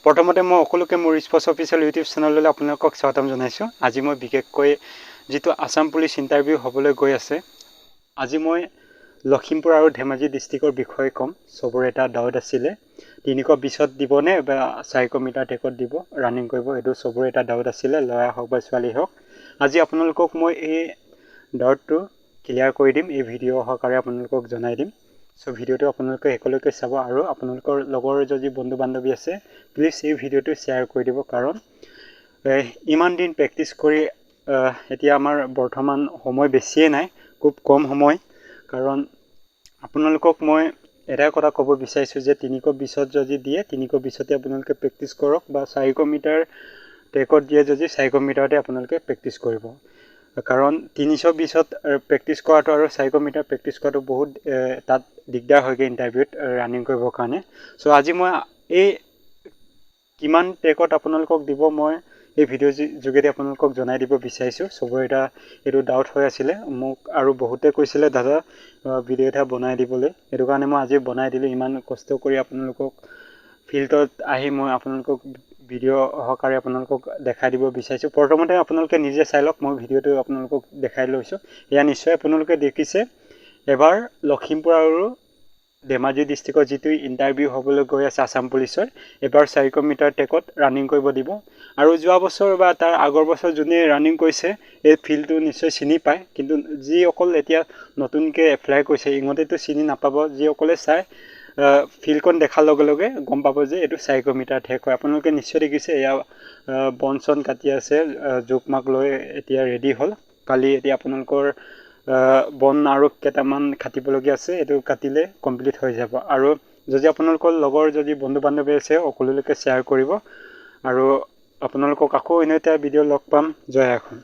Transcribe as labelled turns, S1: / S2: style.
S1: প্ৰথমতে মই সকলোকে মোৰ স্পৰ্টছ অফিচিয়েল ইউটিউব চেনেললৈ আপোনালোকক স্বাগতম জনাইছোঁ। আজি মই বিশেষকৈ যিটো আসাম পুলিচ ইণ্টাৰভিউ হ'বলৈ গৈ আছে, আজি মই লখিমপুৰ আৰু ধেমাজি ডিষ্ট্ৰিক্টৰ বিষয়ে ক'ম। চবৰে এটা ডাউট আছিলে, 320ত দিবনে বা 400 মিটাৰ ট্ৰেকত দিব, ৰানিং কৰিব, এইটো চবৰে এটা ডাউট আছিলে, ল'ৰাই হওক বা ছোৱালী হওক। আজি আপোনালোকক মই এই ডাউটটো ক্লিয়াৰ কৰি দিম, এই ভিডিঅ' সহকাৰে আপোনালোকক জনাই দিম। চ' ভিডিঅ'টো আপোনালোকে একেলগে চাব আৰু আপোনালোকৰ লগৰ যদি বন্ধু বান্ধৱী আছে, প্লিজ এই ভিডিঅ'টো শ্বেয়াৰ কৰি দিব। কাৰণ ইমান দিন প্ৰেক্টিছ কৰি এতিয়া আমাৰ বৰ্তমান সময় বেছিয়ে নাই, খুব কম সময়। কাৰণ আপোনালোকক মই এটাই কথা ক'ব বিচাৰিছোঁ যে 320ত যদি দিয়ে 320তে আপোনালোকে প্ৰেক্টিছ কৰক, বা 400 মিটাৰ ট্ৰেকত দিয়ে যদি 400 মিটাৰতে আপোনালোকে প্ৰেক্টিছ কৰিব। কাৰণ 320ত প্ৰেক্টিছ কৰাটো আৰু 400 মিটাৰ প্ৰেক্টিছ কৰাটো বহুত তাত দিগদাৰ হয়গৈ ইণ্টাৰভিউত ৰানিং কৰিবৰ কাৰণে। চ' আজি মই এই কিমান ট্ৰেকত আপোনালোকক দিব মই এই ভিডিঅ'ৰ যোগেদি আপোনালোকক জনাই দিব বিচাৰিছোঁ। চবৰে এইটো ডাউট হৈ আছিলে মোক, আৰু বহুতে কৈছিলে দাদা ভিডিঅ' এটা বনাই দিবলৈ, সেইটো কাৰণে মই আজি বনাই দিলোঁ। ইমান কষ্ট কৰি আপোনালোকক ফিল্ডত আহি মই আপোনালোকক ভিডিঅ' সহকাৰে আপোনালোকক দেখাই দিব বিচাৰিছোঁ। প্ৰথমতে আপোনালোকে নিজে চাই লওক, মই ভিডিঅ'টো আপোনালোকক দেখাই লৈছোঁ। এয়া নিশ্চয় আপোনালোকে দেখিছে, এবাৰ লখিমপুৰ আৰু ধেমাজি ডিষ্ট্ৰিক্টৰ যিটো ইণ্টাৰভিউ হ'বলৈ গৈ আছে আসাম পুলিচৰ, এবাৰ 400 মিটাৰ ট্ৰেকত ৰানিং কৰিব দিব। আৰু যোৱা বছৰ বা তাৰ আগৰ বছৰ যোনে ৰানিং কৰিছে এই ফিল্ডটো নিশ্চয় চিনি পায়, কিন্তু যিসকল এতিয়া নতুনকৈ এপ্লাই কৰিছে ইহঁতেতো চিনি নাপাব। যিসকলে চাই ফিল্ডখন দেখাৰ লগে লগে গম পাব যে এইটো 400 মিটাৰ ট্ৰেক হয়। আপোনালোকে নিশ্চয় দেখিছে, এয়া বন চন কাটি আছে, জোক-মাক লৈ এতিয়া ৰেডি হ'ল। কালি এতিয়া আপোনালোকৰ বন আৰু কেইটামান কাটিবলগীয়া আছে, এইটো কাটিলে কমপ্লিট হৈ যাব। আৰু যদি আপোনালোকৰ লগৰ যদি বন্ধু বান্ধৱী আছে সকলোলৈকে শ্বেয়াৰ কৰিব। আৰু আপোনালোকক আকৌ এনে এটা ভিডিঅ' লগ পাম। জয় আসন।